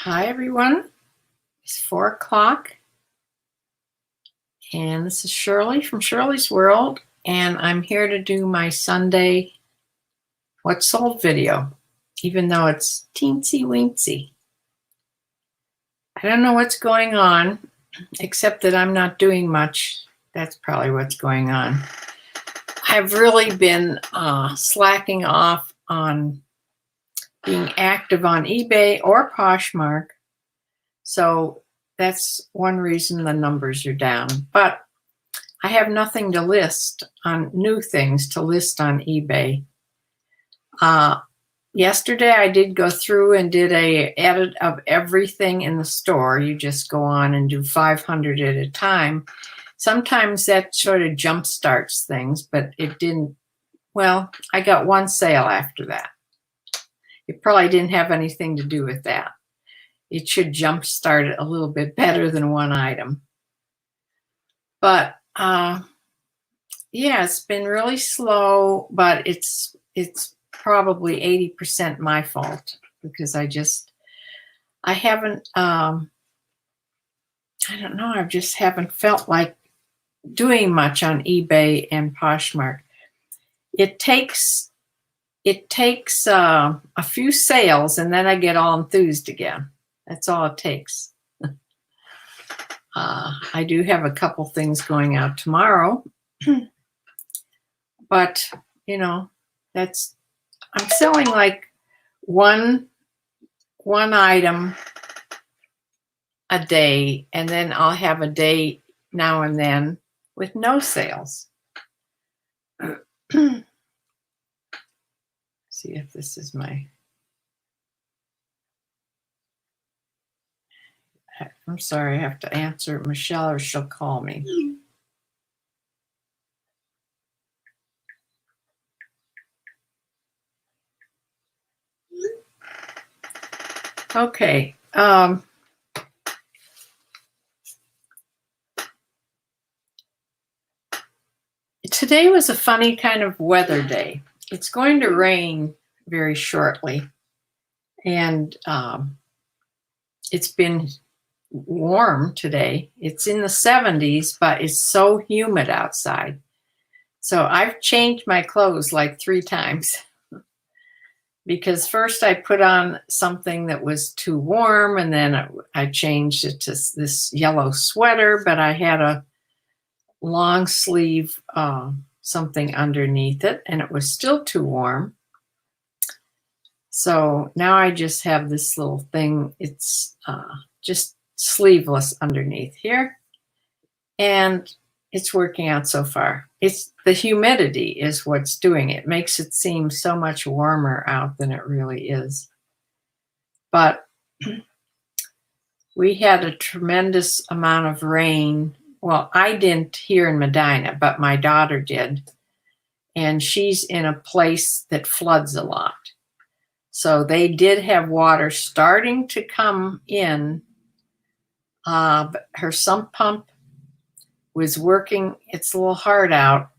Hi everyone, it's 4 o'clock and this is Shirley from Shirley's World, and I'm here to do my Sunday What Sold video, even though it's teensy weensy. I don't know what's going on, except that I'm not doing much. That's probably what's going on. I've really been slacking off on being active on eBay or Poshmark. So that's one reason the numbers are down. But I have nothing to list on new things to list on eBay. Yesterday I did go through and did a edit of everything in the store. You just go on and do 500 at a time. Sometimes that sort of jump starts things, but it didn't. Well, I got one sale after that. It probably didn't have anything to do with that. It should jumpstart it a little bit better than one item. But yeah, it's been really slow, but it's probably 80% my fault because I haven't, I don't know, I just haven't felt like doing much on eBay and Poshmark. It takes a few sales and then I get all enthused again. That's all it takes. I do have a couple things going out tomorrow, but you know, I'm selling like one item a day, and then I'll have a day now and then with no sales. See if this is my. I'm sorry, I have to answer Michelle or she'll call me. Okay. Today was a funny kind of weather day. It's going to rain very shortly, and it's been warm today. It's in the 70s, but it's so humid outside. So I've changed my clothes like 3 times because first I put on something that was too warm, and then I changed it to this yellow sweater, but I had a long sleeve something underneath it, and it was still too warm. So now I just have this little thing. It's just sleeveless underneath here, and it's working out so far. It's the humidity is what's doing it. Makes it seem so much warmer out than it really is. But we had a tremendous amount of rain. Well, I didn't here in Medina, but my daughter did, and she's in a place that floods a lot. So they did have water starting to come in. Her sump pump was working. It's a little hard out,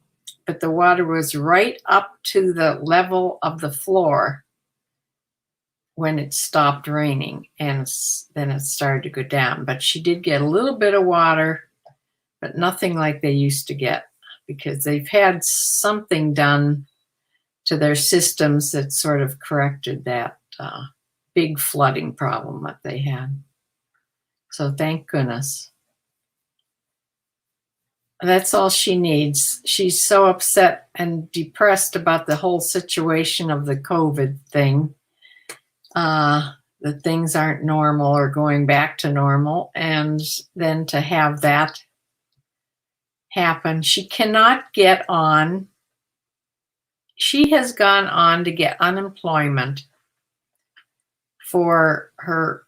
but the water was right up to the level of the floor when it stopped raining, and then it started to go down. But she did get a little bit of water, but nothing like they used to get, because they've had something done to their systems that sort of corrected that big flooding problem that they had. So thank goodness. That's all she needs. She's so upset and depressed about the whole situation of the COVID thing. That things aren't normal or going back to normal, and then to have that happen. She cannot get on. She has gone on to get unemployment for her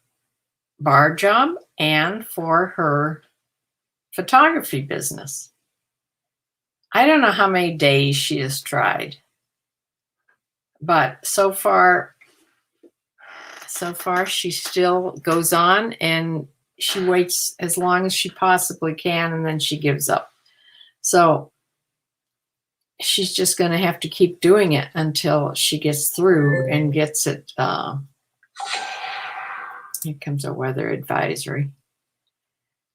bar job and for her photography business. I don't know how many days she has tried, but so far she still goes on, and she waits as long as she possibly can, and then she gives up. So she's just going to have to keep doing it until she gets through and gets it Here comes a weather advisory.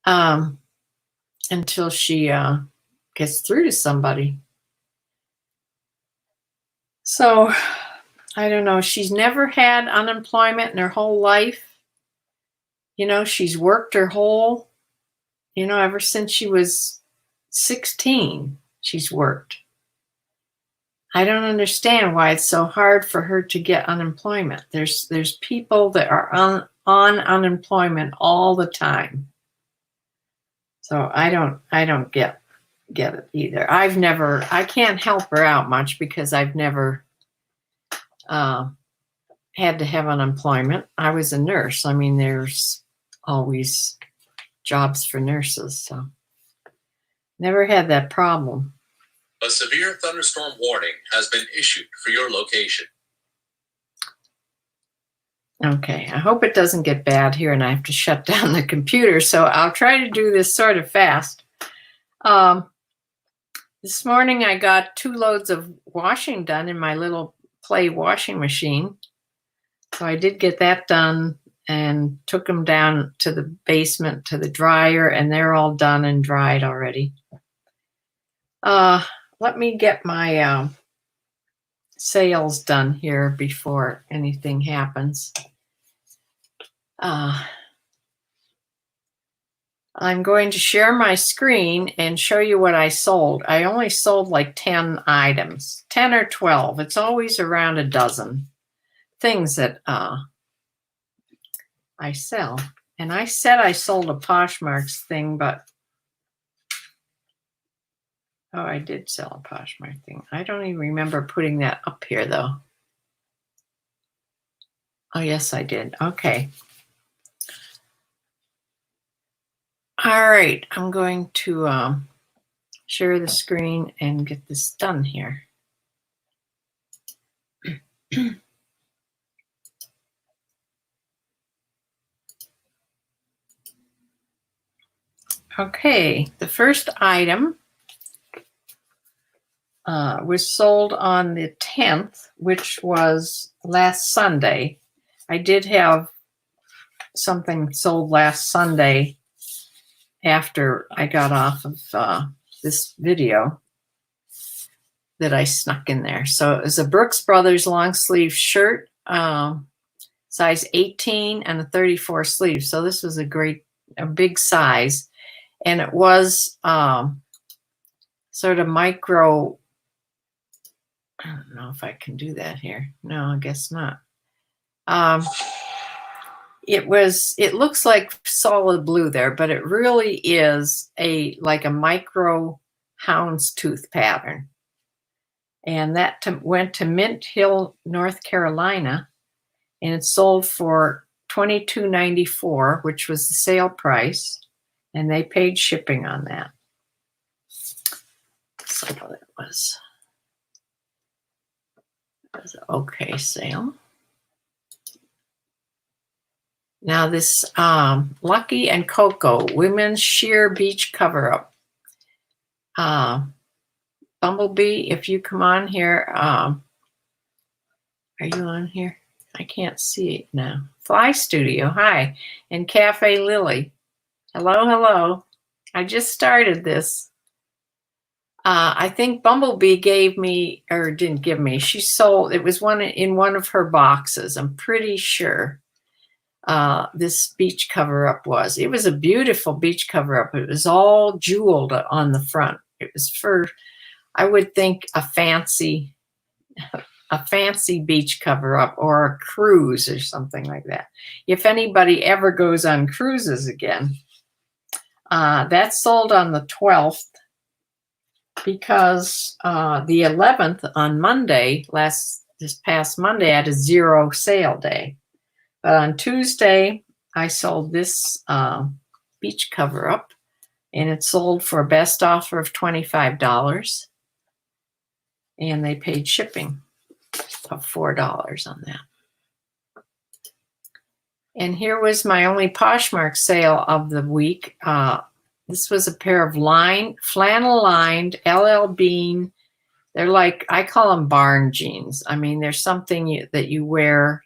Until she gets through to somebody. So, I don't know. She's never had unemployment in her whole life. You know, she's worked her whole, ever since she was 16, she's worked. I don't understand why it's so hard for her to get unemployment. There's people that are on unemployment all the time. So I don't get it either. I can't help her out much because I've never had to have unemployment. I was a nurse. I mean, there's always jobs for nurses, so never had that problem. A severe thunderstorm warning has been issued for your location. Okay, I hope it doesn't get bad here and I have to shut down the computer, so I'll try to do this sort of fast. This morning I got 2 loads of washing done in my little play washing machine. So I did get that done and took them down to the basement to the dryer, and they're all done and dried already. Let me get my sales done here before anything happens. I'm going to share my screen and show you what I sold. I only sold like 10 items, 10 or 12. It's always around a dozen things that I sell. And I said I sold a Poshmark thing, but oh, I did sell a Poshmark thing. I don't even remember putting that up here though. Oh, yes, I did. Okay. All right, I'm going to share the screen and get this done here. Okay, the first item was sold on the 10th, which was last Sunday. I did have something sold last Sunday after I got off of this video that I snuck in there. So it was a Brooks Brothers long sleeve shirt, size 18 and a 34 sleeve. So this was a big size. And it was sort of micro. I don't know if I can do that here. No, I guess not. It looks like solid blue there, but it really is like a micro houndstooth pattern. And that went to Mint Hill, North Carolina, and it sold for $22.94, which was the sale price, and they paid shipping on that. So it was an okay sale. Now this Lucky and Coco women's sheer beach cover-up. Bumblebee, if you come on here, are you on here? I can't see it now. Fly Studio, hi. And Cafe Lily, hello. I just started this. I think Bumblebee gave me, or didn't give me, she sold, it was in one of her boxes, I'm pretty sure. This beach cover-up was. It was a beautiful beach cover-up. It was all jeweled on the front. It was for, I would think, a fancy beach cover-up or a cruise or something like that. If anybody ever goes on cruises again. That sold on the 12th because the 11th on Monday, this past Monday, I had a 0 sale day. But on Tuesday, I sold this beach cover-up, and it sold for a best offer of $25, and they paid shipping of $4 on that. And here was my only Poshmark sale of the week. This was a pair of flannel-lined LL Bean. They're like, I call them barn jeans. I mean, there's something that you wear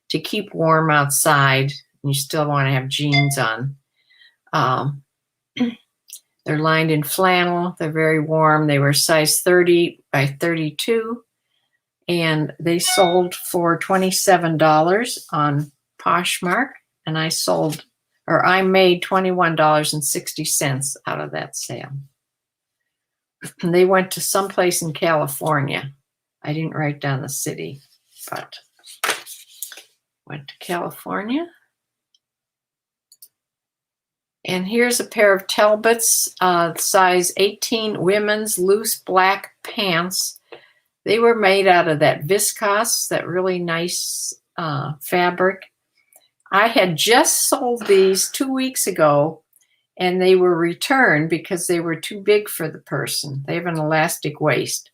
to keep warm outside You still want to have jeans on. They're lined in flannel. They're very warm. They were size 30 by 32. And they sold for $27 on Poshmark. And I made $21.60 out of that sale. And they went to someplace in California. I didn't write down the city, but went to California. And here's a pair of Talbots, size 18 women's loose black pants. They were made out of that viscose, that really nice fabric. I had just sold these 2 weeks ago, and they were returned because they were too big for the person. They have an elastic waist.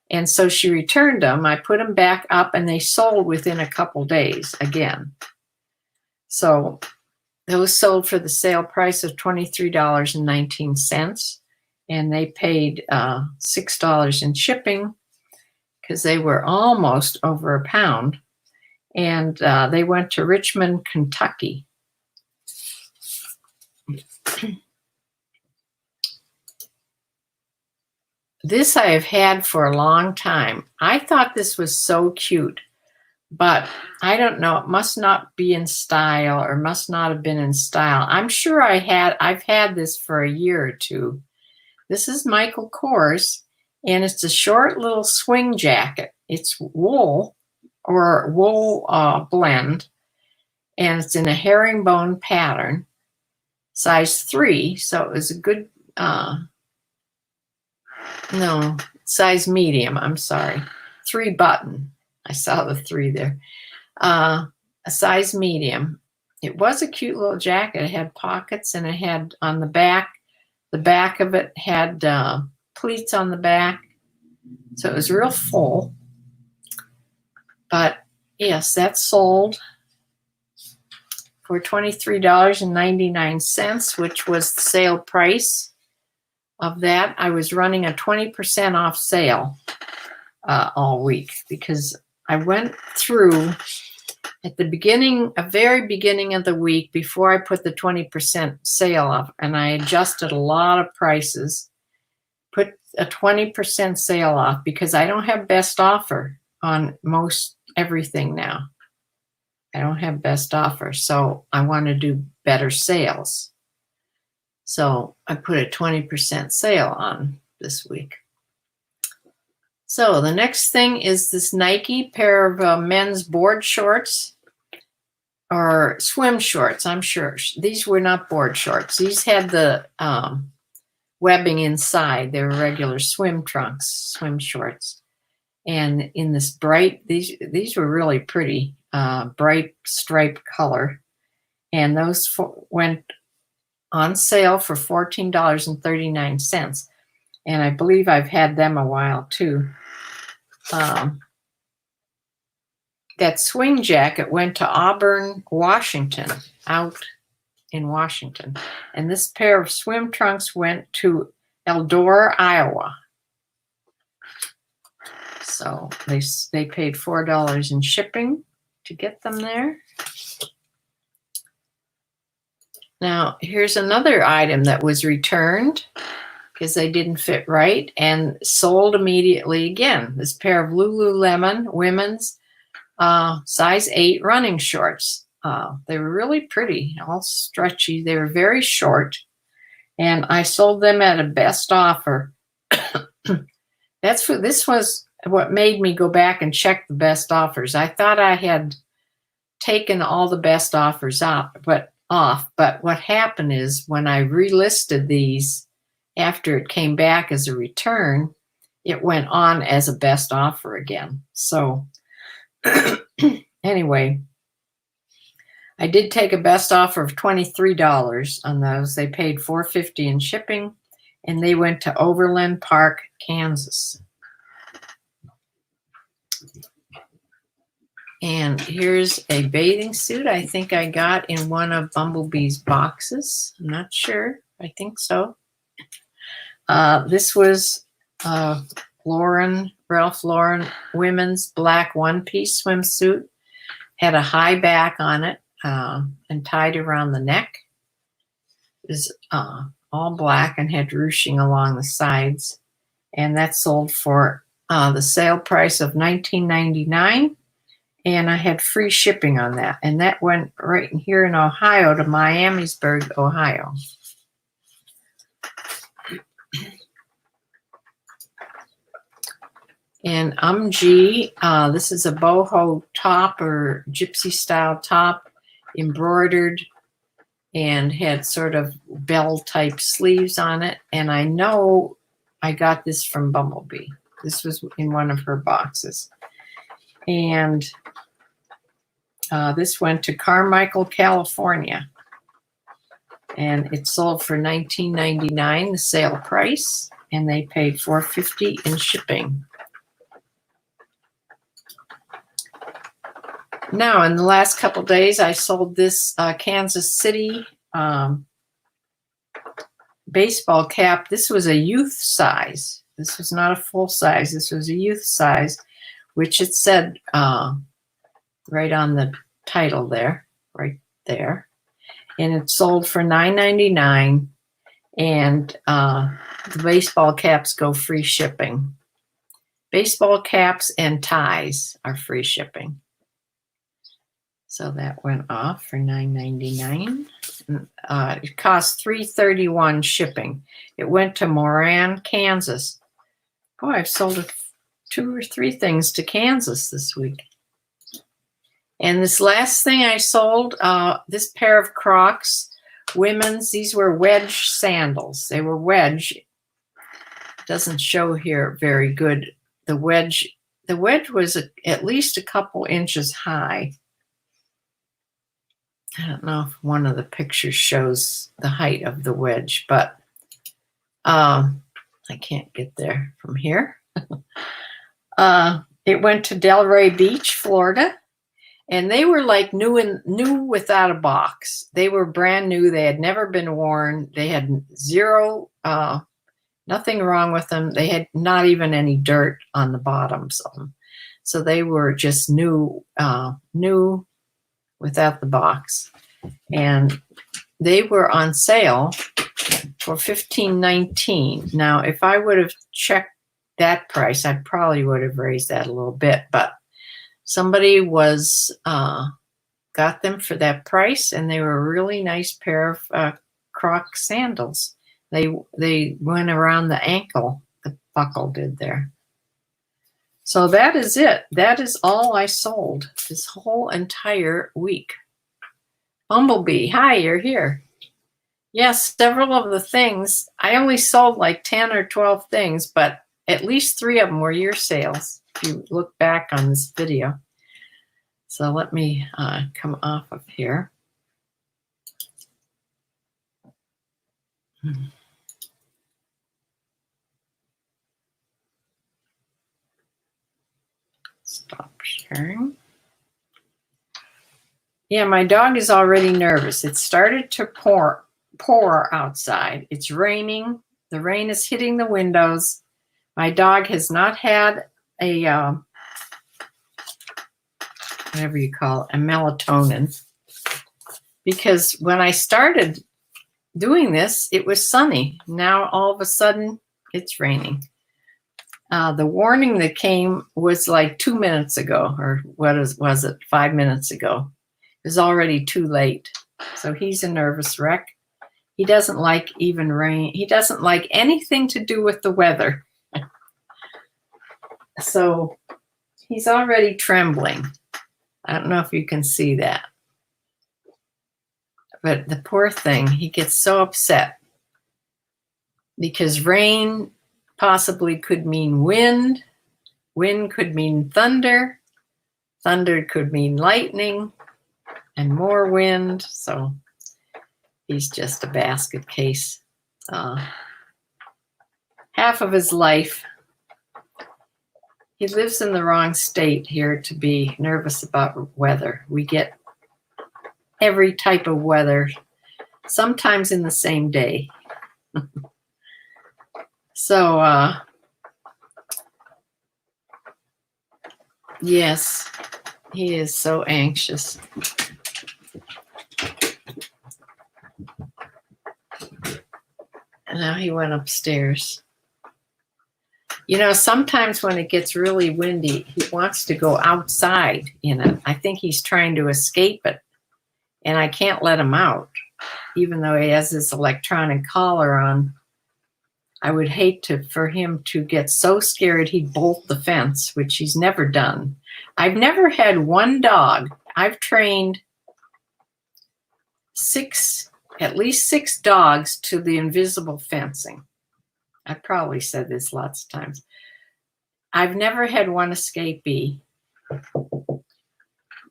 And so she returned them. I put them back up, and they sold within a couple days again. So those sold for the sale price of $23.19. And they paid $6 in shipping because they were almost over a pound. And they went to Richmond, Kentucky. This I have had for a long time. I thought this was so cute, but I don't know. It must not be in style, or must not have been in style. I'm sure I've had this for a year or two. This is Michael Kors, and it's a short little swing jacket. It's wool or wool blend, and it's in a herringbone pattern, size 3. So it was a good, size medium. I'm sorry, 3 button. I saw the 3 there. A size medium. It was a cute little jacket. It had pockets, and it had on the back of it had pleats on the back. So it was real full. But yes, that sold for $23.99, which was the sale price of that. I was running a 20% off sale all week because I went through at the very beginning of the week before I put the 20% sale up, and I adjusted a lot of prices, put a 20% sale off because I don't have best offer on most everything now. I don't have best offer, so I want to do better sales. So I put a 20% sale on this week. So the next thing is this Nike pair of men's board shorts, or swim shorts, I'm sure. These were not board shorts. These had the webbing inside. They were regular swim trunks, swim shorts. And in this bright, these were really pretty, bright striped color. And those went on sale for $14.39. And I believe I've had them a while too. That swing jacket went to Auburn, Washington, out in Washington. And this pair of swim trunks went to Eldora, Iowa. So they paid $4 in shipping to get them there. Now, here's another item that was returned because they didn't fit right and sold immediately again. This pair of Lululemon women's size 8 running shorts. They were really pretty, all stretchy. They were very short, and I sold them at a best offer. This was what made me go back and check the best offers. I thought I had taken all the best offers off, but what happened is when I relisted these after it came back as a return, it went on as a best offer again. So anyway, I did take a best offer of $23 on those. They paid $4.50 in shipping, and they went to Overland Park, Kansas. And here's a bathing suit I think I got in one of Bumblebee's boxes. I'm not sure. I think so. This was Ralph Lauren women's black one-piece swimsuit. Had a high back on it. and tied around the neck. It was all black and had ruching along the sides. And that sold for the sale price of $19.99. And I had free shipping on that. And that went right here in Ohio to Miamisburg, Ohio. And G. This is a boho top or gypsy style top, embroidered and had sort of bell type sleeves on it. And I know I got this from Bumblebee. This was in one of her boxes. And this went to Carmichael, California. And it sold for $19.99, the sale price. And they paid $4.50 in shipping. Now, in the last couple days, I sold this Kansas City baseball cap. This was a youth size. This was not a full size. This was a youth size, which it said right on the title there, right there. And it sold for $9.99. And the baseball caps go free shipping. Baseball caps and ties are free shipping. So that went off for $9.99. It cost $3.31 shipping. It went to Moran, Kansas. Oh, I've sold 2 or 3 things to Kansas this week. And this last thing I sold, this pair of Crocs, women's. These were wedge sandals. They were wedge. It doesn't show here very good. The wedge was at least a couple inches high. I don't know if one of the pictures shows the height of the wedge, but I can't get there from here. It went to Delray Beach, Florida, and they were like new without a box. They were brand new. They had never been worn. They had zero, nothing wrong with them. They had not even any dirt on the bottoms of them. So they were just new without the box. And they were on sale for $15.19. Now, if I would have checked that price, I probably would have raised that a little bit, but somebody was got them for that price, and they were a really nice pair of Croc sandals. They went around the ankle, the buckle did there. So that is it. That is all I sold this whole entire week. Bumblebee, hi, you're here. Yes, several of the things, I only sold like 10 or 12 things, but at least 3 of them were your sales, if you look back on this video. So let me come off of here. Stop sharing. Yeah, my dog is already nervous. It started to pour outside. It's raining. The rain is hitting the windows. My dog has not had a whatever you call it, a melatonin, because when I started doing this, it was sunny. Now all of a sudden it's raining. The warning that came was like 2 minutes ago, or was it 5 minutes ago? It was already too late. So he's a nervous wreck. He doesn't like even rain. He doesn't like anything to do with the weather. So he's already trembling. I don't know if you can see that. But the poor thing, he gets so upset because rain possibly could mean wind. Wind could mean thunder. Thunder could mean lightning and more wind. So he's just a basket case. Half of his life, he lives in the wrong state here to be nervous about weather. We get every type of weather, sometimes in the same day. So, yes, he is so anxious. And now he went upstairs. You know, sometimes when it gets really windy, he wants to go outside in it. I think he's trying to escape it. And I can't let him out, even though he has this electronic collar on. I would hate for him to get so scared he'd bolt the fence, which he's never done. I've never had one dog. I've trained at least six dogs to the invisible fencing. I probably said this lots of times. I've never had one escapee.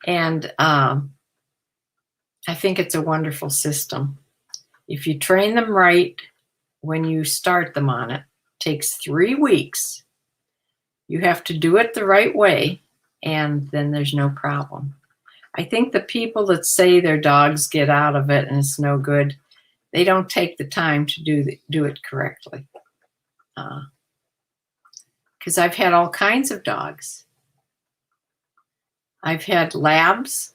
And I think it's a wonderful system. If you train them right, when you start them on it, takes 3 weeks. You have to do it the right way, and then there's no problem. I think the people that say their dogs get out of it and it's no good, they don't take the time to do it correctly. Because I've had all kinds of dogs. I've had labs.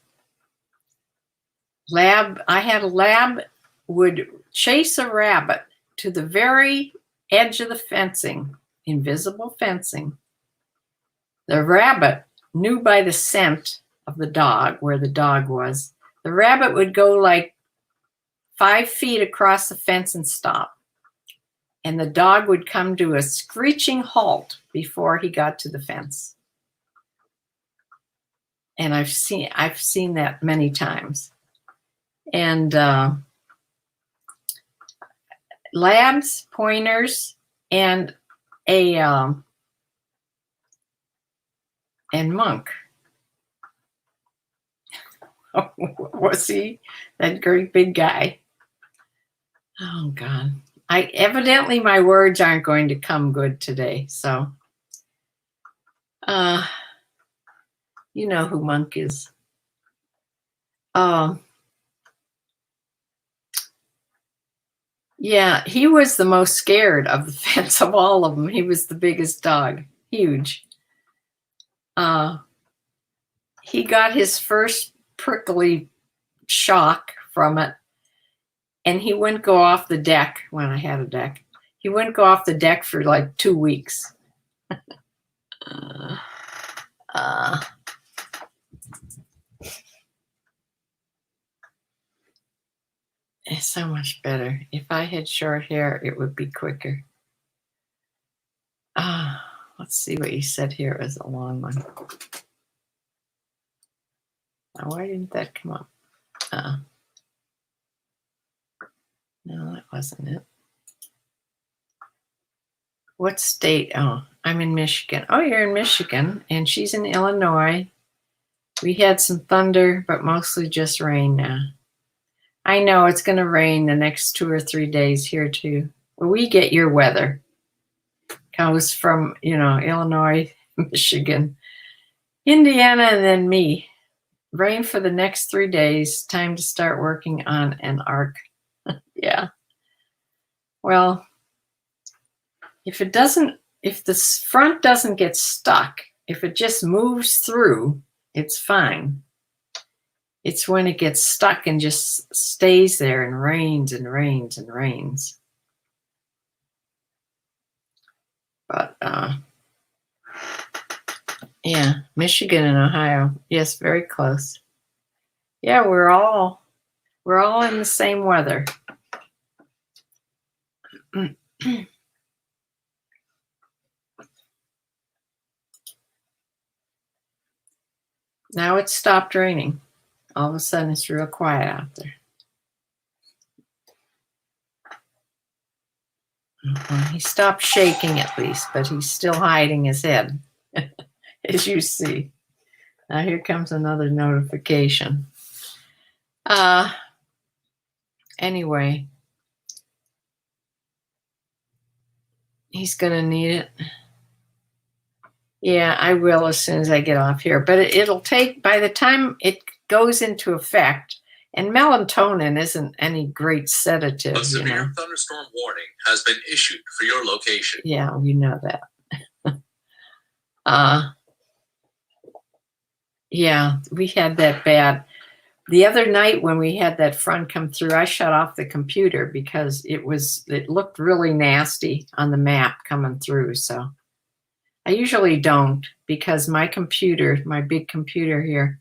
I had a lab would chase a rabbit to the very edge of the fencing, invisible fencing. The rabbit knew by the scent of the dog where the dog was. The rabbit would go like 5 feet across the fence and stop. And the dog would come to a screeching halt before he got to the fence. And I've seen that many times. And labs, pointers, and and Monk. Was he that great big guy? Oh God. Evidently my words aren't going to come good today. So you know who Monk is. Yeah, he was the most scared of the fence of all of them. He was the biggest dog, huge. He got his first prickly shock from it, and he wouldn't go off the deck when I had a deck. He wouldn't go off the deck for like 2 weeks. It's so much better. If I had short hair, it would be quicker. Let's see what you said here. It was a long one. Now, why didn't that come up? No, that wasn't it. What state? Oh, I'm in Michigan. Oh, you're in Michigan, and she's in Illinois. We had some thunder, but mostly just rain now. I know it's going to rain the next 2 or 3 days here too. Well, we get your weather. Comes from, Illinois, Michigan, Indiana, and then me. Rain for the next 3 days. Time to start working on an arc. Yeah. Well, if the front doesn't get stuck, if it just moves through, it's fine. It's when it gets stuck and just stays there and rains and rains and rains. But yeah, Michigan and Ohio. Yes, very close. Yeah, we're all in the same weather. Now it's stopped raining. All of a sudden it's real quiet out there. He stopped shaking at least, but he's still hiding his head, as you see. Now here comes another notification. Anyway, he's going to need it. Yeah, I will as soon as I get off here. But it'll take, by the time it goes into effect, and melatonin isn't any great sedative. A severe thunderstorm warning has been issued for your location. Yeah, you know that. Yeah, we had that bad. the other night when we had that front come through, I shut off the computer because it looked really nasty on the map coming through. So I usually don't, because my computer, my big computer here,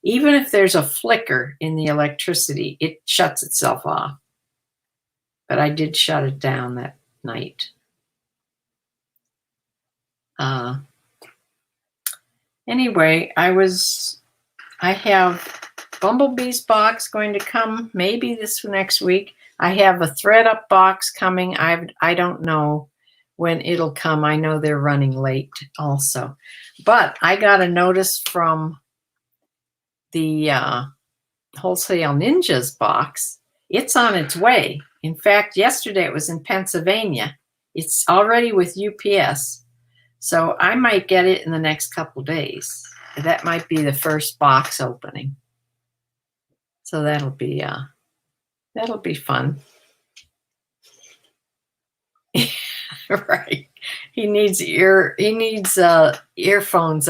even if there's a flicker in the electricity, it shuts itself off. But I did shut it down that night. Anyway, I have Bumblebee's box going to come maybe this next week. I have a thread up box coming. I don't know when it'll come. I know they're running late also. But I got a notice from the Wholesale Ninjas box. It's on its way. In fact, yesterday it was in Pennsylvania. It's already with UPS. So I might get it in the next couple days. That might be the first box opening. So that'll be fun. Right. He needs earphones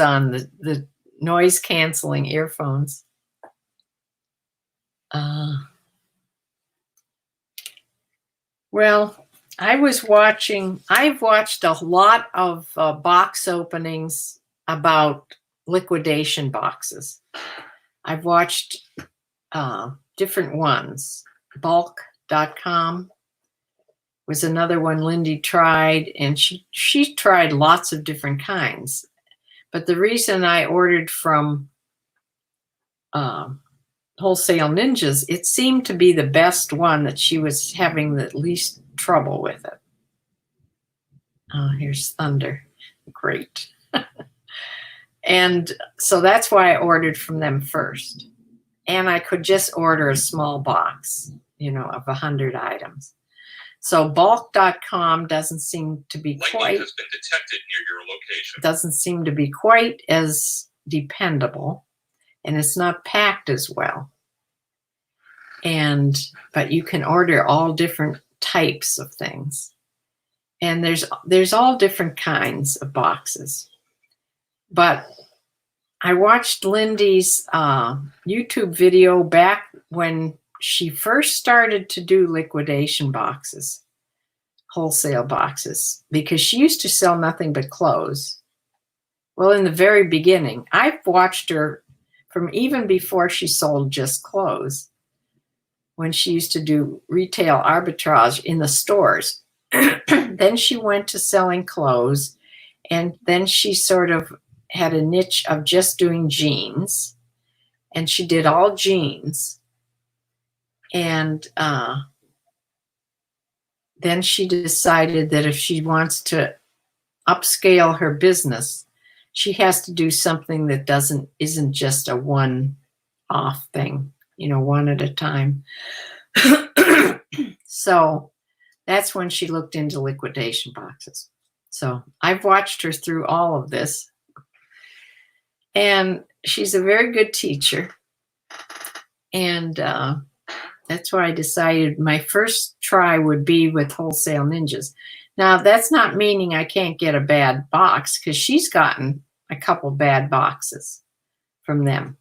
on, the noise canceling earphones. Well, I've watched a lot of box openings about liquidation boxes. I've watched different ones. Bulk.com was another one Lindy tried, and she tried lots of different kinds. But the reason I ordered from Wholesale Ninjas, it seemed to be the best one, that she was having the least trouble with it. Oh, here's Thunder. Great. And so that's why I ordered from them first. And I could just order a small box, of 100 items. So bulk.com doesn't seem to be Lightning has been detected near your location. Doesn't seem to be quite as dependable, and it's not packed as well. But you can order all different types of things. And there's all different kinds of boxes. But I watched Lindy's YouTube video back when she first started to do liquidation boxes, wholesale boxes, because she used to sell nothing but clothes. Well, in the very beginning, I've watched her from even before she sold just clothes, when she used to do retail arbitrage in the stores. Then she went to selling clothes, and then she sort of had a niche of just doing jeans, and she did all jeans. And then she decided that if she wants to upscale her business, she has to do something that isn't just a one-off thing, one at a time. So that's when she looked into liquidation boxes. So I've watched her through all of this. And she's a very good teacher. And that's why I decided my first try would be with Wholesale Ninjas. Now, that's not meaning I can't get a bad box, because she's gotten a couple bad boxes from them.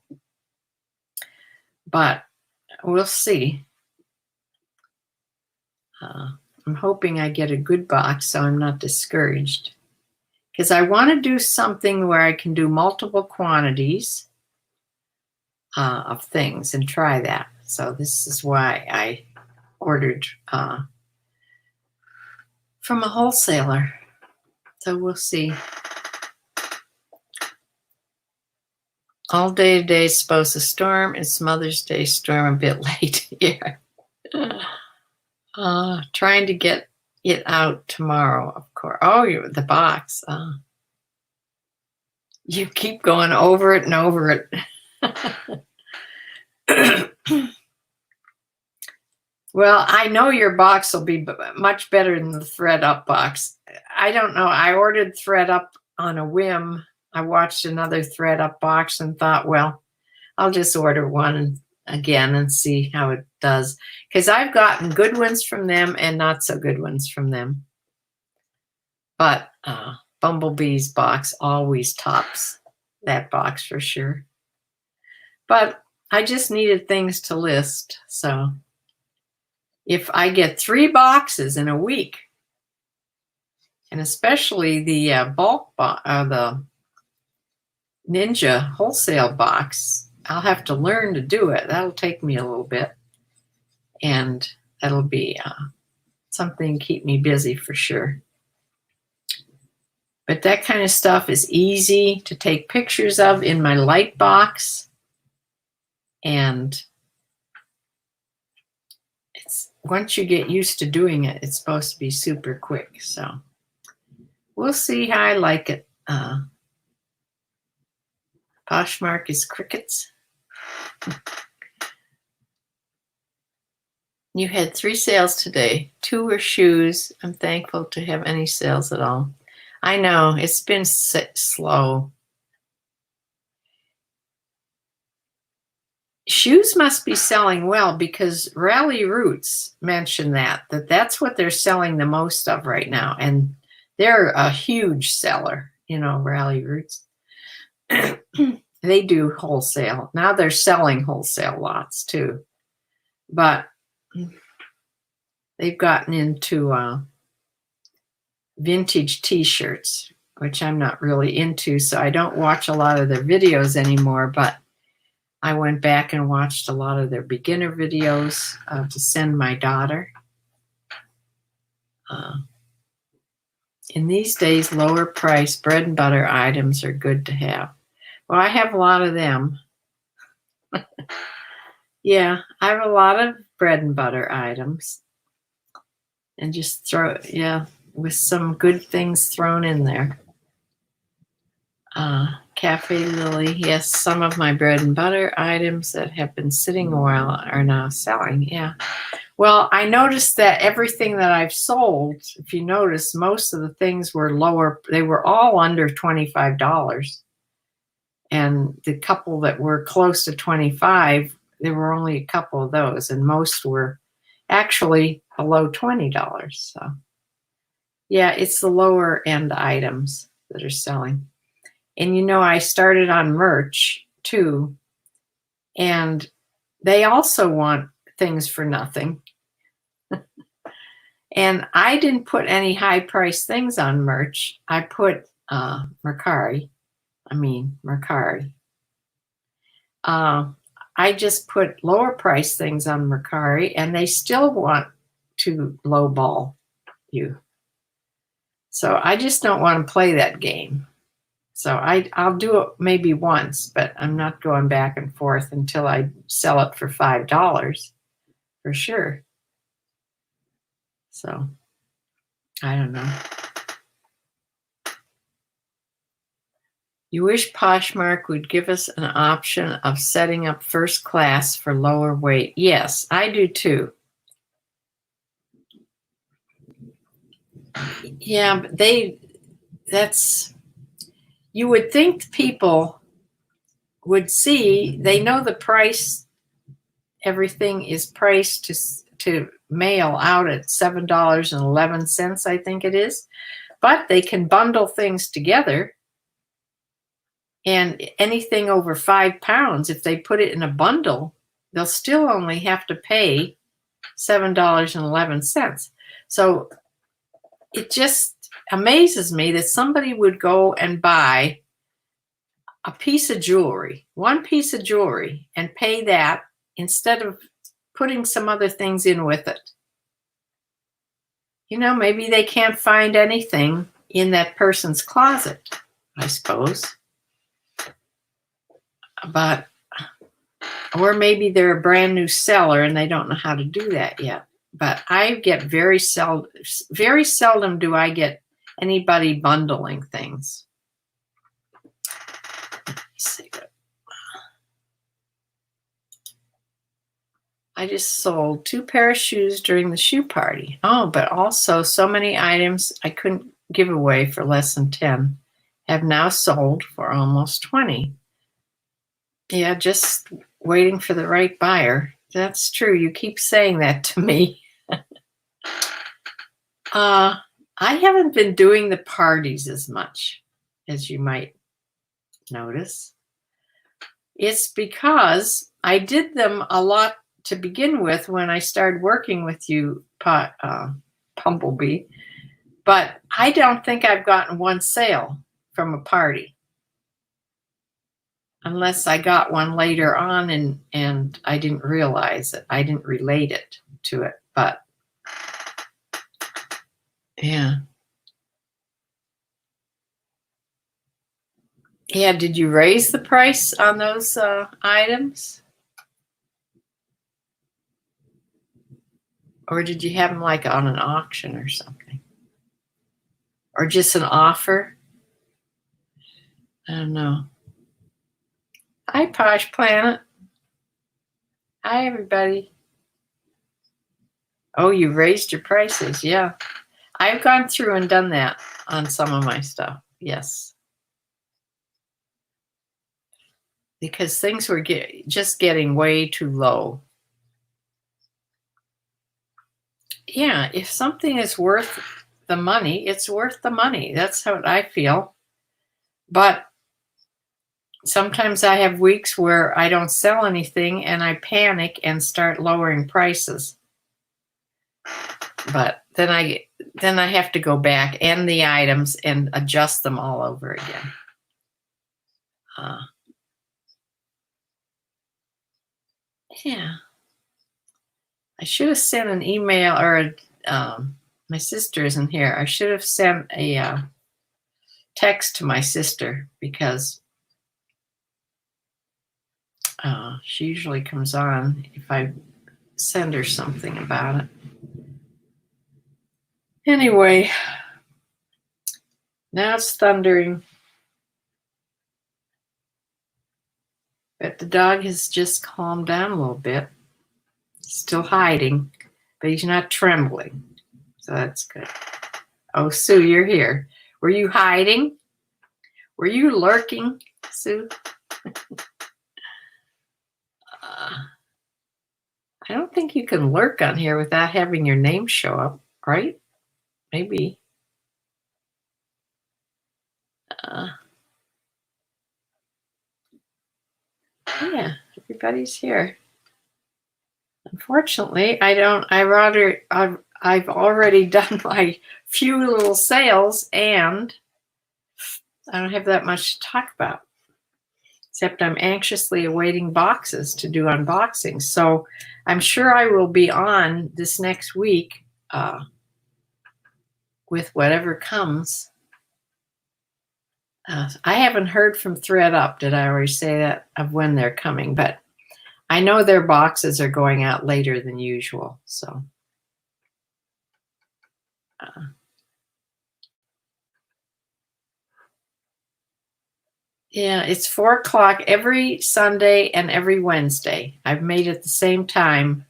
But we'll see. I'm hoping I get a good box so I'm not discouraged. Because I want to do something where I can do multiple quantities of things and try that. So this is why I ordered from a wholesaler. So we'll see. All day today is supposed to storm. It's Mother's Day storm a bit late. Yeah. Trying to get it out tomorrow, of course. Oh, the box. You keep going over it and over it. Well, I know your box will be much better than the thread up box. I don't know. I ordered thread up on a whim. I watched another thread up box and thought, well, I'll just order one again and see how it does. Because I've gotten good ones from them and not so good ones from them. But Bumblebee's box always tops that box for sure. But I just needed things to list. So if I get 3 boxes in a week, and especially the the Ninja wholesale box, I'll have to learn to do it. That'll take me a little bit, and that'll be something to keep me busy for sure. But that kind of stuff is easy to take pictures of in my light box, and it's once you get used to doing it, it's supposed to be super quick. So we'll see how I like it. Poshmark is crickets. You had 3 sales today. 2 were shoes. I'm thankful to have any sales at all. I know, it's been slow. Shoes must be selling well because Rally Roots mentioned that's what they're selling the most of right now. And they're a huge seller, Rally Roots. They do wholesale. Now they're selling wholesale lots too. But they've gotten into vintage t-shirts, which I'm not really into, so I don't watch a lot of their videos anymore, but I went back and watched a lot of their beginner videos to send my daughter. In these days, lower price bread and butter items are good to have. Well, I have a lot of them. Yeah, I have a lot of bread and butter items. And just with some good things thrown in there. Cafe Lily, yes, some of my bread and butter items that have been sitting a while are now selling. Yeah. Well, I noticed that everything that I've sold, if you notice, most of the things were lower. They were all under $25. And the couple that were close to $25, there were only a couple of those, and most were actually below $20. So yeah, it's the lower end items that are selling. And I started on merch too, and they also want things for nothing. And I didn't put any high price things on merch. I put Mercari. I just put lower price things on Mercari, and they still want to lowball you. So I just don't want to play that game. So I'll do it maybe once, but I'm not going back and forth until I sell it for $5 for sure. So I don't know. You wish Poshmark would give us an option of setting up first class for lower weight. Yes, I do too. Yeah, but you would think people would see, they know the price, everything is priced to mail out at $7.11, I think it is, but they can bundle things together. And anything over 5 pounds, if they put it in a bundle, they'll still only have to pay $7.11. So it just amazes me that somebody would go and buy a piece of jewelry, one piece of jewelry, and pay that instead of putting some other things in with it. Maybe they can't find anything in that person's closet, I suppose. Or maybe they're a brand new seller and they don't know how to do that yet. But I get very seldom do I get anybody bundling things. Let me see. I just sold 2 pair of shoes during the shoe party. Oh, but also so many items I couldn't give away for less than 10 have now sold for almost 20. Yeah, just waiting for the right buyer. That's true. You keep saying that to me. I haven't been doing the parties as much as you might notice. It's because I did them a lot to begin with when I started working with you, Bumblebee, but I don't think I've gotten one sale from a party, unless I got one later on and I didn't realize it. I didn't relate it to it, but yeah. Yeah, did you raise the price on those items? Or did you have them like on an auction or something? Or just an offer? I don't know. Hi, Posh Planet. Hi, everybody. Oh, you raised your prices. Yeah. I've gone through and done that on some of my stuff. Yes. Because things were just getting way too low. Yeah, if something is worth the money, it's worth the money. That's how I feel. But sometimes I have weeks where I don't sell anything and I panic and start lowering prices. But then I have to go back and the items and adjust them all over again. Yeah. I should have sent an email or my sister isn't here. I should have sent a text to my sister because she usually comes on if I send her something about it. Anyway, now it's thundering. But the dog has just calmed down a little bit. He's still hiding, but he's not trembling. So that's good. Oh, Sue, you're here. Were you hiding? Were you lurking, Sue? I don't think you can lurk on here without having your name show up, right? Maybe. Yeah, everybody's here. Unfortunately, I've already done my few little sales and I don't have that much to talk about. Except I'm anxiously awaiting boxes to do unboxings. So I'm sure I will be on this next week with whatever comes. I haven't heard from ThreadUp. Did I already say that? Of when they're coming, but I know their boxes are going out later than usual. So yeah, it's 4:00 every Sunday and every Wednesday. I've made it the same time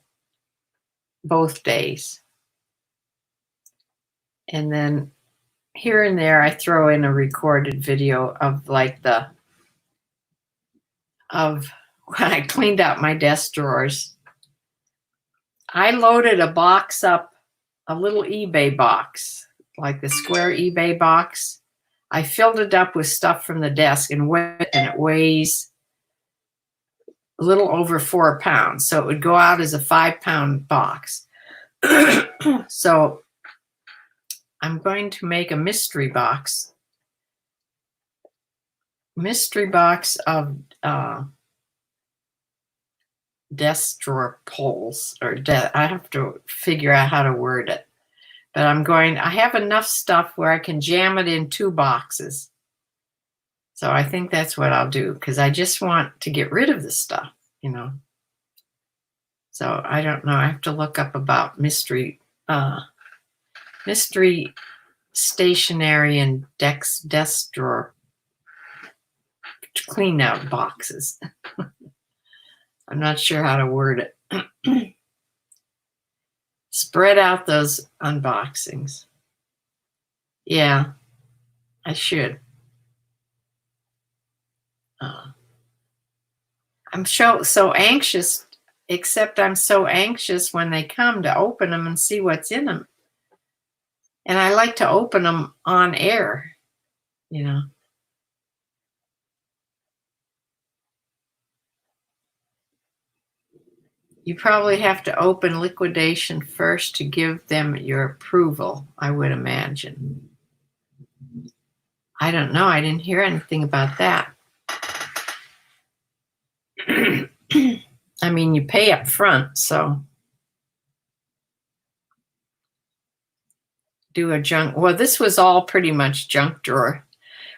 both days. And then here and there, I throw in a recorded video of like of when I cleaned out my desk drawers. I loaded a box up, a little eBay box, like the square eBay box. I filled it up with stuff from the desk and it weighs a little over 4 pounds. So it would go out as a 5-pound box. So I'm going to make a mystery box of desk drawer pulls, or I have to figure out how to word it. But I have enough stuff where I can jam it in 2 boxes. So I think that's what I'll do because I just want to get rid of the stuff, you know. So I don't know. I have to look up about mystery stationery and desk drawer clean out boxes. I'm not sure how to word it. Spread out those unboxings. Yeah, I should. I'm so anxious, except I'm so anxious when they come to open them and see what's in them. And I like to open them on air, you know. You probably have to open liquidation first to give them your approval, I would imagine. I don't know. I didn't hear anything about that. I mean, you pay up front, so do a junk. Well, this was all pretty much junk drawer.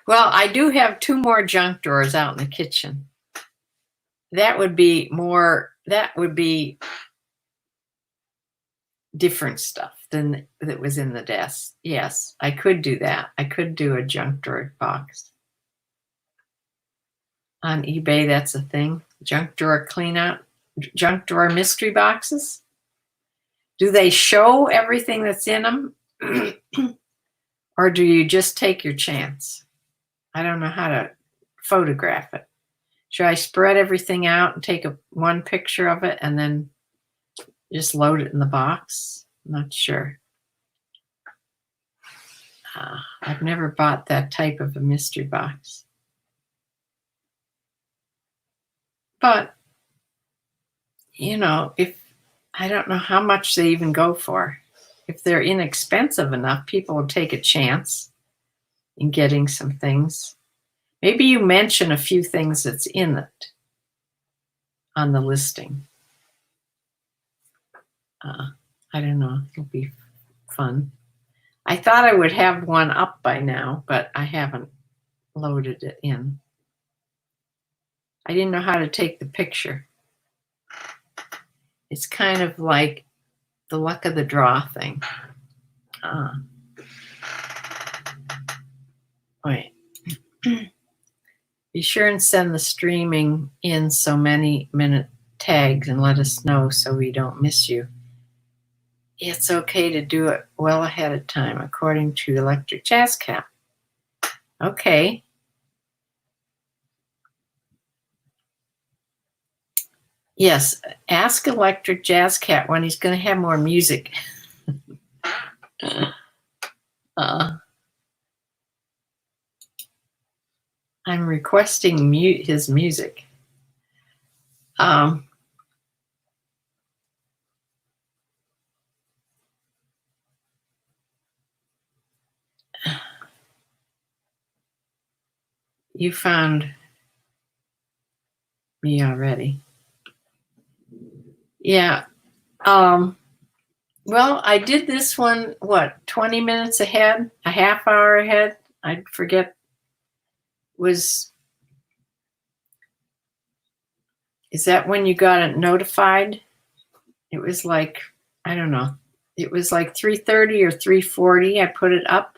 Well, I do have 2 more junk drawers out in the kitchen. That would be different stuff than that was in the desk. Yes, I could do that. I could do a junk drawer box. On eBay, that's a thing. Junk drawer clean out, junk drawer mystery boxes. Do they show everything that's in them? Or do you just take your chance? I don't know how to photograph it. Should I spread everything out and take one picture of it and then just load it in the box? I'm not sure. I've never bought that type of a mystery box. But, you know, I don't know how much they even go for. If they're inexpensive enough, people will take a chance in getting some things. Maybe you mention a few things that's in it on the listing. I don't know. It'll be fun. I thought I would have one up by now, but I haven't loaded it in. I didn't know how to take the picture. It's kind of like the luck of the draw thing. Wait. Be sure and send the streaming in so many minute tags and let us know so we don't miss you. It's okay to do it well ahead of time, according to Electric Jazz Cat. Okay. Yes, ask Electric Jazz Cat when he's going to have more music. I'm requesting his music. You found me already. Yeah. Well, I did this one, 20 minutes ahead, a half hour ahead? I forget. Is that when you got it notified? It was like, I don't know. It was like 3:30 or 3:40. I put it up.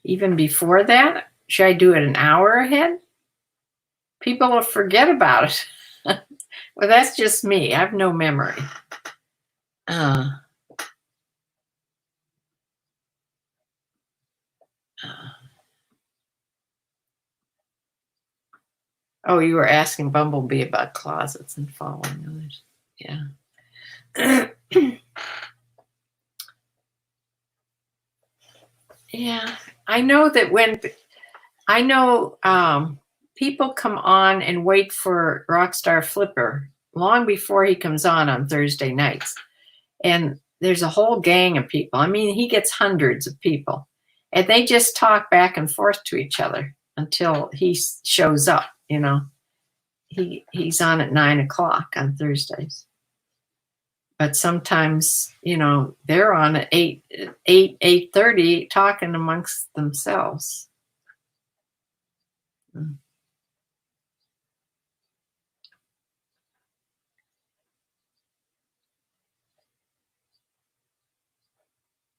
Even before that, should I do it an hour ahead? People will forget about it. Well, that's just me. I have no memory. Oh, you were asking Bumblebee about closets and following others. Yeah. Yeah. I know that people come on and wait for Rockstar Flipper long before he comes on Thursday nights. And there's a whole gang of people. I mean, he gets hundreds of people. And they just talk back and forth to each other until he shows up, you know. He's on at 9:00 on Thursdays. But sometimes, you know, they're on at 8:30 talking amongst themselves.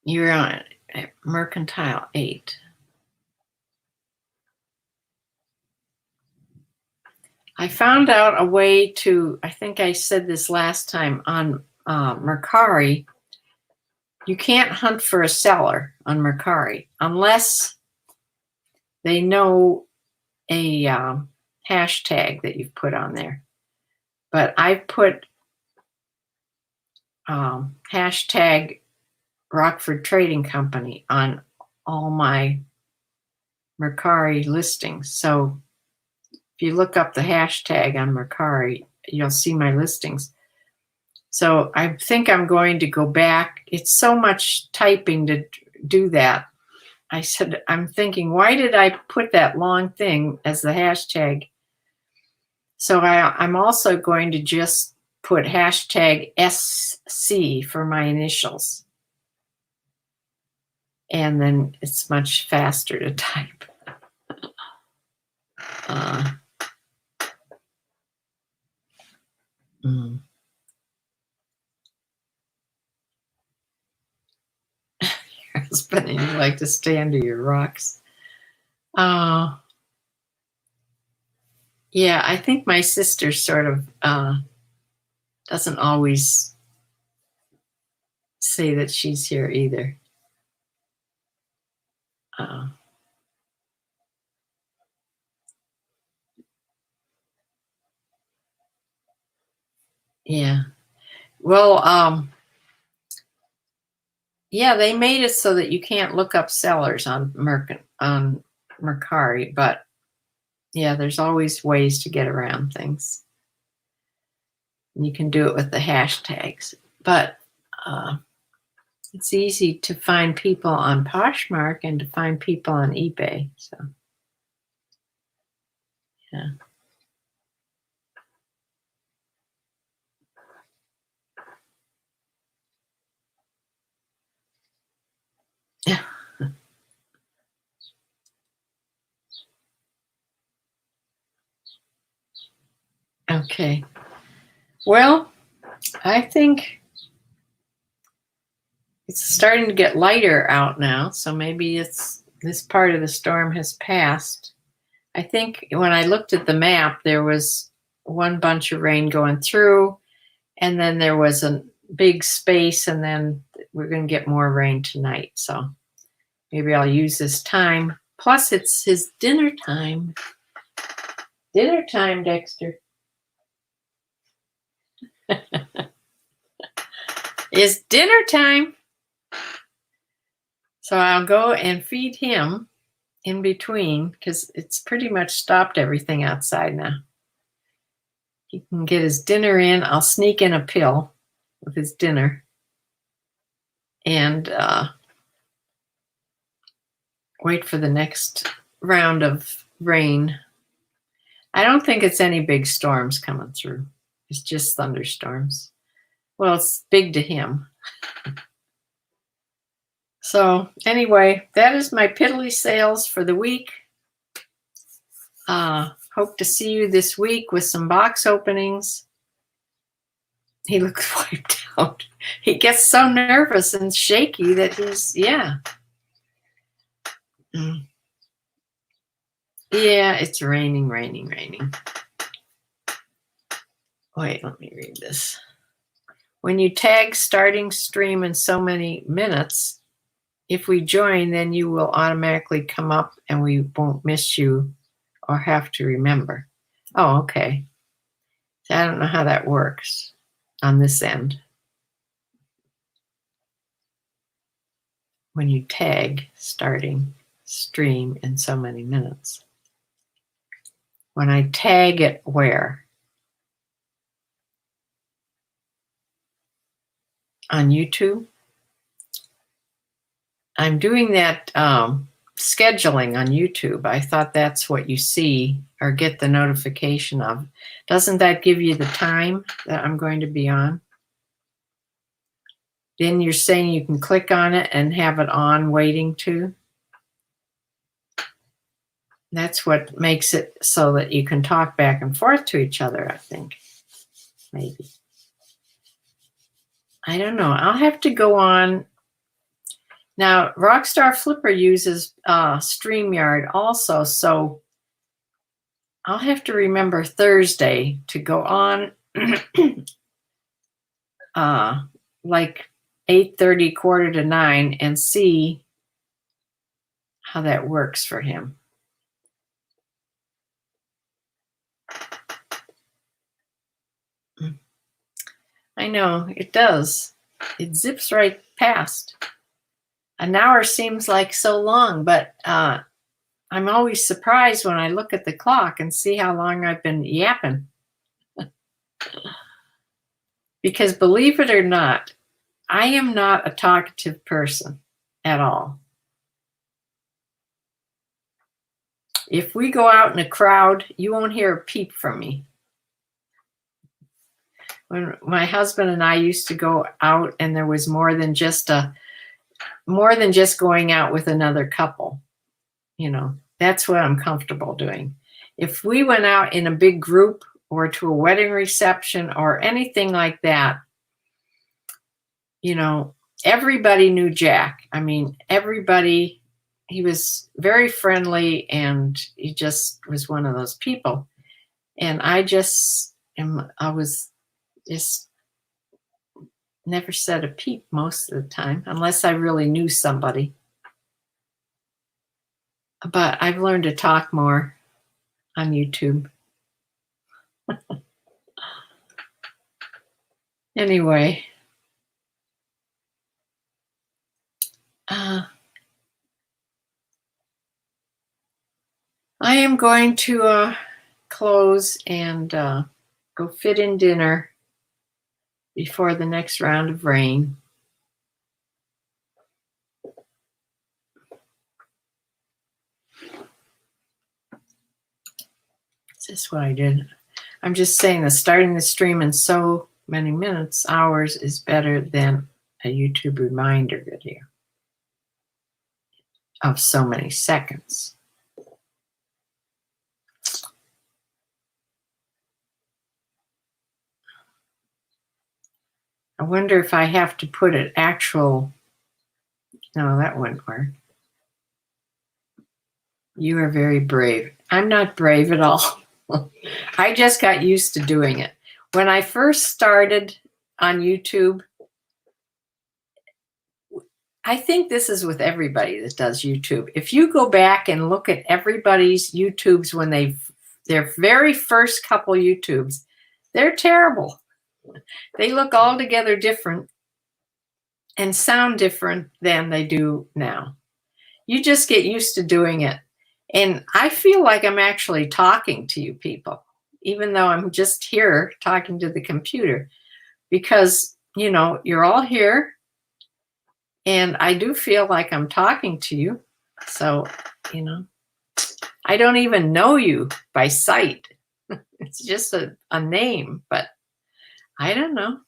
You're on at Mercantile 8. I found out a way to, I think I said this last time, on Mercari. You can't hunt for a seller on Mercari unless they know a hashtag that you've put on there. But I've put hashtag Rockford Trading Company on all my Mercari listings. So If you look up the hashtag on Mercari, you'll see my listings. So I think I'm going to go back. It's so much typing to do that. I said, I'm thinking, why did I put that long thing as the hashtag? So I'm also going to just put hashtag SC for my initials. And then it's much faster to type. Your husband and you like to stay under your rocks. Yeah, I think my sister sort of doesn't always say that she's here either. Yeah. Well, yeah, they made it so that you can't look up sellers on Mercari, but yeah, there's always ways to get around things. And you can do it with the hashtags, but it's easy to find people on Poshmark and to find people on eBay. So, yeah. Yeah. Okay. Well, I think it's starting to get lighter out now, so maybe it's this part of the storm has passed. I think when I looked at the map, there was one bunch of rain going through, and then there was a big space, and then we're going to get more rain tonight. So maybe I'll use this time. Plus, it's his dinner time. Dinner time, Dexter. It's dinner time. So I'll go and feed him in between because it's pretty much stopped everything outside now. He can get his dinner in. I'll sneak in a pill with his dinner and wait for the next round of rain. I don't think it's any big storms coming through. It's just thunderstorms. Well, it's big to him. So anyway, that is my piddly sales for the week. Hope to see you this week with some box openings. He looks wiped out. He gets so nervous and shaky that he's, yeah. Yeah, it's raining. Wait, let me read this. When you tag starting stream in so many minutes, if we join, then you will automatically come up and we won't miss you or have to remember. Oh, okay. So I don't know how that works on this end. When you tag starting stream in so many minutes. When I tag it where? On YouTube? I'm doing that scheduling on YouTube. I thought that's what you see or get the notification of. Doesn't that give you the time that I'm going to be on? Then you're saying you can click on it and have it on waiting too? That's what makes it so that you can talk back and forth to each other, I think. Maybe. I don't know. I'll have to go on. Now, Rockstar Flipper uses StreamYard also, so I'll have to remember Thursday to go on like 8:30, 8:45, and see how that works for him. I know, it does. It zips right past. An hour seems like so long, but I'm always surprised when I look at the clock and see how long I've been yapping. Because believe it or not, I am not a talkative person at all. If we go out in a crowd, you won't hear a peep from me. When my husband and I used to go out and there was more than just going out with another couple, that's what I'm comfortable doing. If we went out in a big group or to a wedding reception or anything like that, everybody knew Jack. I mean, everybody, he was very friendly and he just was one of those people. And I was just never said a peep most of the time, unless I really knew somebody. But I've learned to talk more on YouTube. Anyway, I am going to close and go fit in dinner before the next round of rain. Is this what I did? I'm just saying that starting the stream in so many minutes, hours, is better than a YouTube reminder video of so many seconds. I wonder if I have to put an actual, no, that wouldn't work. You are very brave. I'm not brave at all. I just got used to doing it. When I first started on YouTube, I think this is with everybody that does YouTube. If you go back and look at everybody's YouTubes when their very first couple YouTubes, they're terrible. They look altogether different and sound different than they do now. You just get used to doing it. And I feel like I'm actually talking to you people, even though I'm just here talking to the computer, because, you're all here and I do feel like I'm talking to you. So, I don't even know you by sight. It's just a name, but I don't know.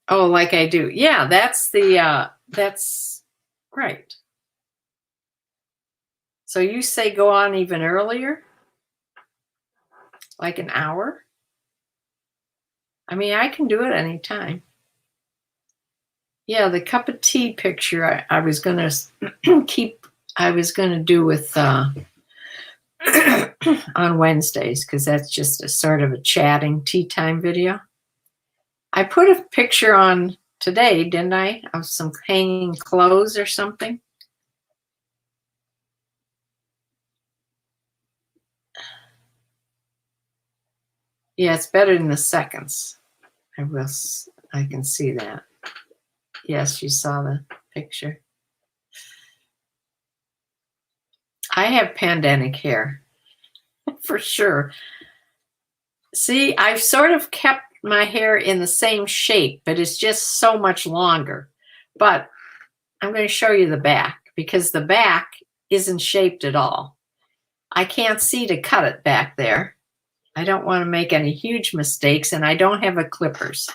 Oh, like I do. Yeah, that's right. So you say go on even earlier? Like an hour? I mean, I can do it anytime. Yeah, the cup of tea picture I was going to do with on Wednesdays, because that's just a sort of a chatting tea time video. I put a picture on today, didn't I, of some hanging clothes or something? Yeah, it's better than the seconds. I can see that. Yes, you saw the picture. I have pandemic hair, for sure. See, I've sort of kept my hair in the same shape, but it's just so much longer. But I'm going to show you the back, because the back isn't shaped at all. I can't see to cut it back there. I don't want to make any huge mistakes, and I don't have a clippers.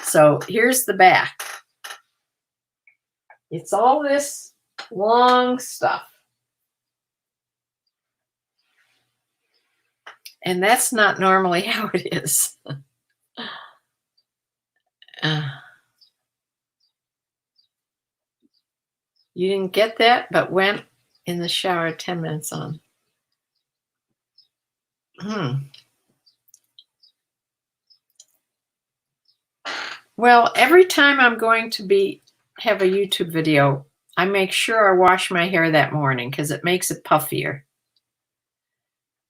So here's the back. It's all this long stuff. And that's not normally how it is. You didn't get that, but went in the shower 10 minutes on. Well, every time I'm going to have a YouTube video, I make sure I wash my hair that morning because it makes it puffier.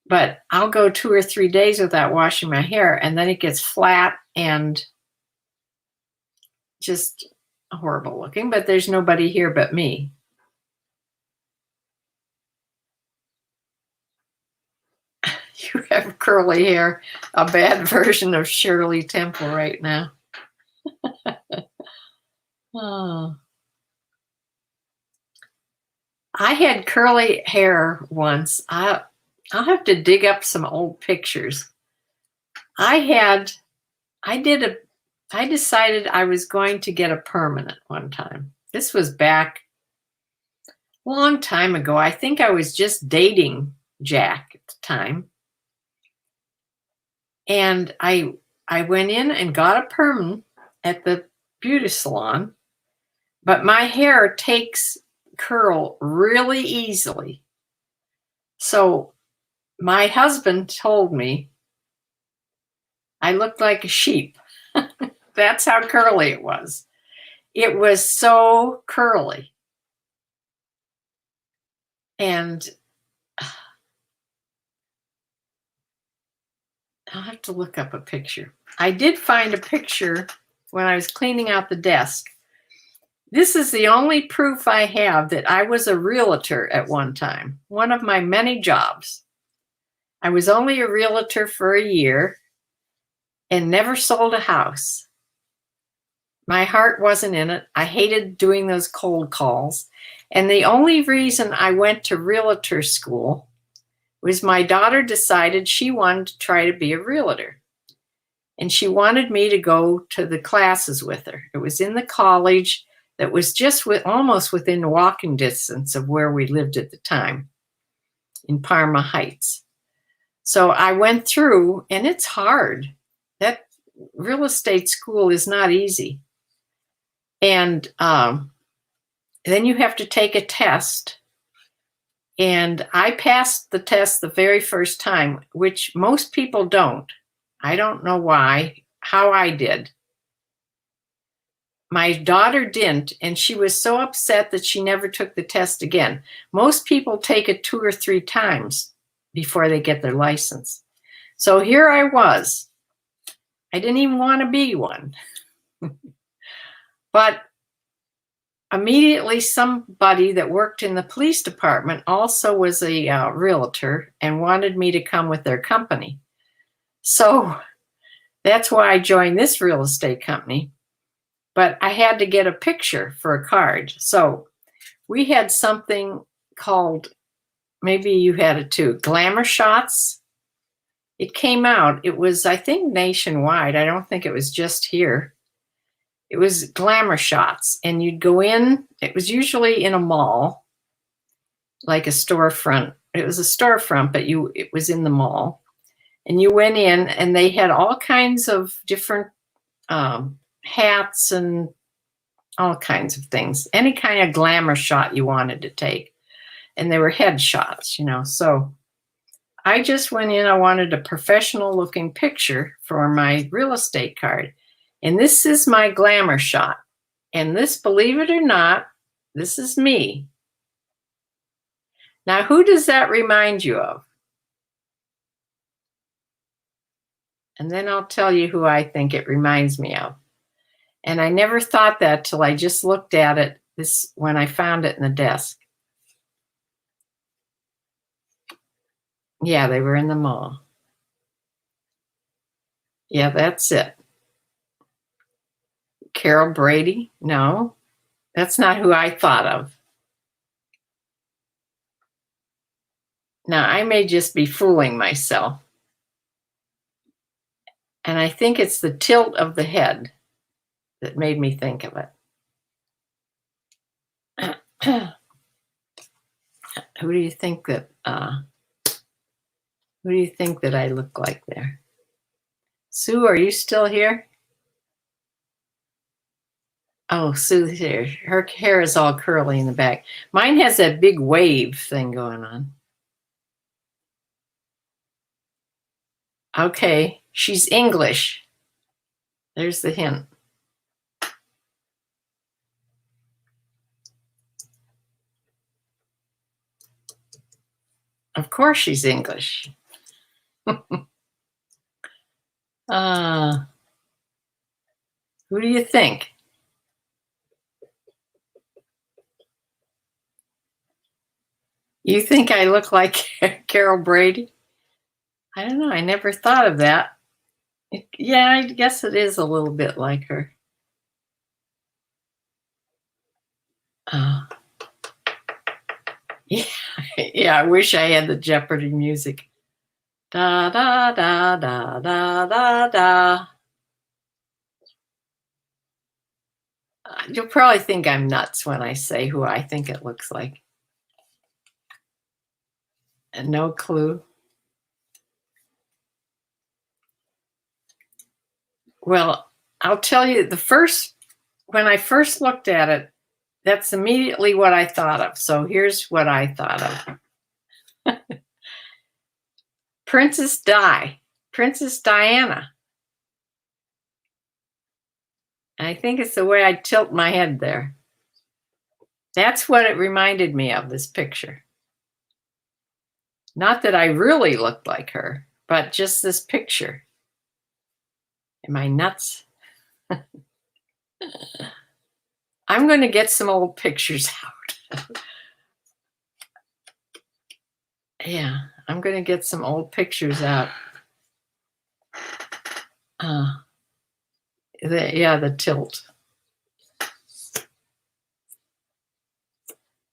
But I'll go 2 or 3 days without washing my hair, and then it gets flat and just horrible looking, but there's nobody here but me. You have curly hair, a bad version of Shirley Temple right now. Oh. I had curly hair once. I'll have to dig up some old pictures. I decided I was going to get a permanent one time. This was back a long time ago. I think I was just dating Jack at the time. And I went in and got a perm at the beauty salon, but my hair takes curl really easily. So my husband told me I looked like a sheep. That's how curly it was. It was so curly. And I'll have to look up a picture. I did find a picture when I was cleaning out the desk. This is the only proof I have that I was a realtor at one time, one of my many jobs. I was only a realtor for a year and never sold a house. My heart wasn't in it. I hated doing those cold calls. And the only reason I went to realtor school was my daughter decided she wanted to try to be a realtor. And she wanted me to go to the classes with her. It was in the college that was just almost within walking distance of where we lived at the time in Parma Heights. So I went through, and it's hard. That real estate school is not easy. And then you have to take a test. And I passed the test the very first time, which most people don't. I don't know why, how I did. My daughter didn't, and she was so upset that she never took the test again. Most people take it 2 or 3 times before they get their license. So here I was. I didn't even want to be one. But immediately somebody that worked in the police department also was a realtor and wanted me to come with their company. So that's why I joined this real estate company. But I had to get a picture for a card. So we had something called, maybe you had it too, Glamour Shots. It came out. It was, I think, nationwide. I don't think it was just here. It was Glamour Shots. And you'd go in. It was usually in a mall, like a storefront. It was a storefront, but it was in the mall. And you went in, and they had all kinds of different hats and all kinds of things. Any kind of glamour shot you wanted to take. And they were headshots, So I just went in. I wanted a professional looking picture for my real estate card. And this is my glamour shot. And this, believe it or not, this is me. Now, who does that remind you of? And then I'll tell you who I think it reminds me of. And I never thought that till I just looked at it when I found it in the desk. Yeah, they were in the mall. Yeah, that's it. Carol Brady? No, that's not who I thought of. Now, I may just be fooling myself. And I think it's the tilt of the head that made me think of it. Who do you think that I look like there? Sue, are you still here? Oh, Sue's here. Her hair is all curly in the back. Mine has that big wave thing going on. Okay, she's English. There's the hint. Of course she's English. Who do you think? You think I look like Carol Brady? I don't know. I never thought of that. Yeah, I guess it is a little bit like her. Yeah, yeah. I wish I had the Jeopardy music. Da da da da da da da. You'll probably think I'm nuts when I say who I think it looks like. And no clue. Well, I'll tell you when I first looked at it, that's immediately what I thought of. So here's what I thought of. Princess Diana. I think it's the way I tilt my head there. That's what it reminded me of, this picture. Not that I really looked like her, but just this picture. Am I nuts? I'm going to get some old pictures out. Yeah, I'm going to get some old pictures out. The tilt.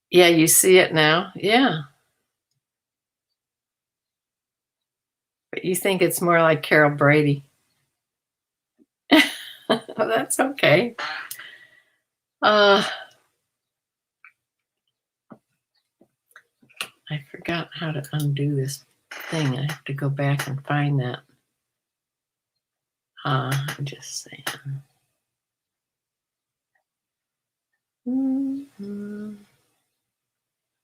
Yeah, you see it now? Yeah. But you think it's more like Carol Brady. That's okay. I forgot how to undo this thing. I have to go back and find that. I'm just saying.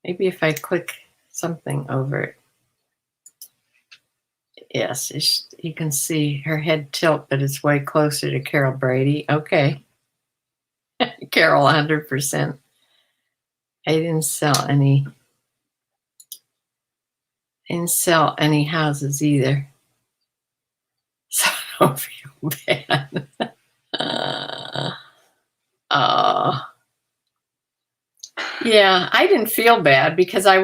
Maybe if I click something over it. Yes, you can see her head tilt, but it's way closer to Carol Brady. Okay. Carol, 100%. I didn't sell any houses either. So I don't feel bad. Yeah, I didn't feel bad because I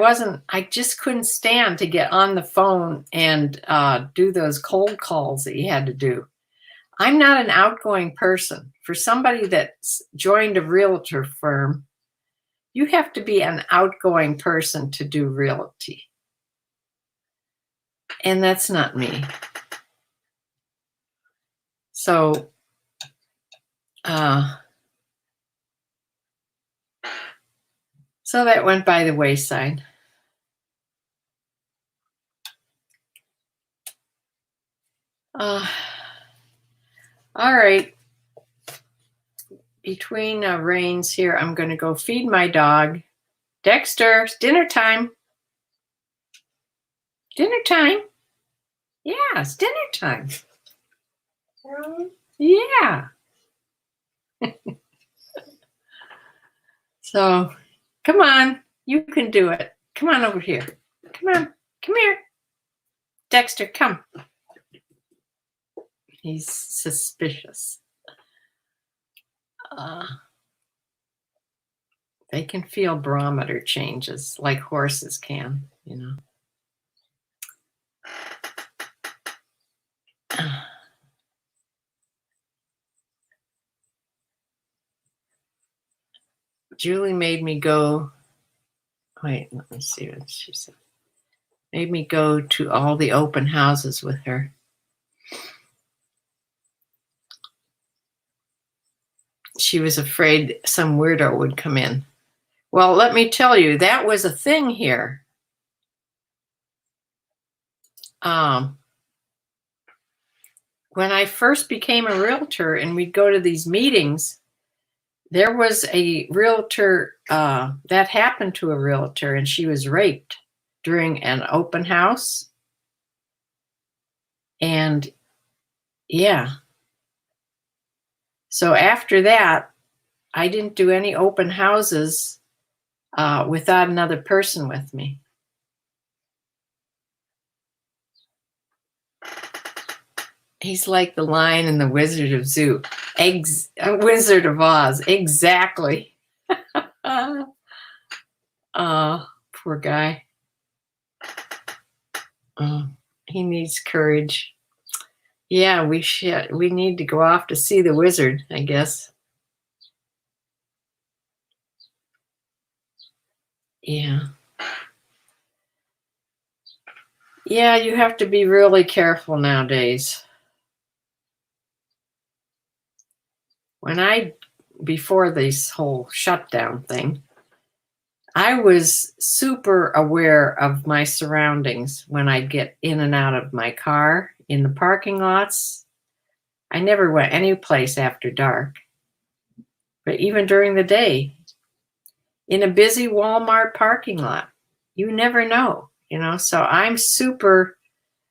just couldn't stand to get on the phone and do those cold calls that you had to do. I'm not an outgoing person. For somebody that's joined a realtor firm, you have to be an outgoing person to do realty. And that's not me. So, so that went by the wayside. All right. Between rains here, I'm going to go feed my dog. Dexter, it's dinner time. Dinner time. Yeah, it's dinner time. Yeah. So, come on. You can do it. Come on over here. Come on. Come here. Dexter, come. He's suspicious. They can feel barometer changes like horses can, you know. Julie made me go. Wait, let me see what she said. Made me go to all the open houses with her. She was afraid some weirdo would come in. Well, let me tell you, that was a thing here. When I first became a realtor and we'd go to these meetings, there was a realtor that happened to a realtor, and she was raped during an open house. And yeah. So after that, I didn't do any open houses without another person with me. He's like the lion in the Wizard of Wizard of Oz. Exactly. Poor guy. He needs courage. Yeah, we need to go off to see the wizard, I guess. Yeah. Yeah, you have to be really careful nowadays. Before this whole shutdown thing, I was super aware of my surroundings when I get in and out of my car in the parking lots. I never went any place after dark, but even during the day, in a busy Walmart parking lot, you never know, so I'm super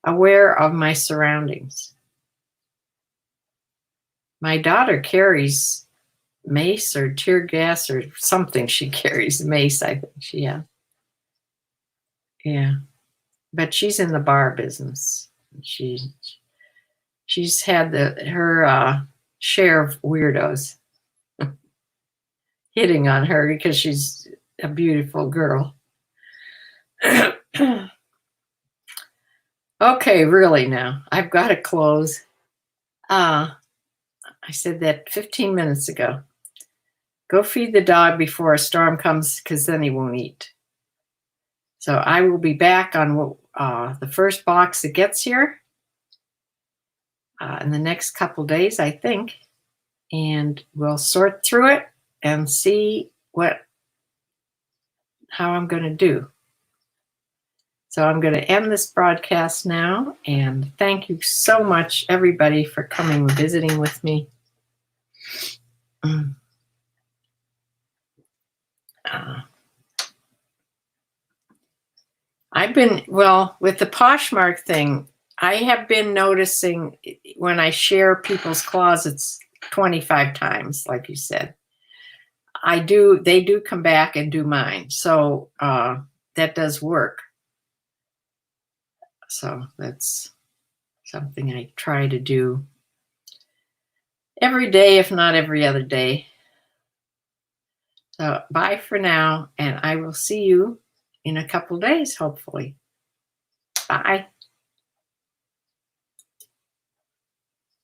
aware of my surroundings. My daughter carries mace or tear gas or something. She carries mace, I think. Yeah. But she's in the bar business. She's had her share of weirdos hitting on her because she's a beautiful girl. Okay, really now. I've got to close. I said that 15 minutes ago. Go feed the dog before a storm comes, because then he won't eat. So I will be back on the first box that gets here in the next couple days, I think. And we'll sort through it and see how I'm going to do. So I'm going to end this broadcast now, and thank you so much, everybody, for coming and visiting with me. With the Poshmark thing, I have been noticing when I share people's closets 25 times, like you said, they do come back and do mine. So that does work. So that's something I try to do every day, if not every other day. So bye for now, and I will see you in a couple days, hopefully. Bye.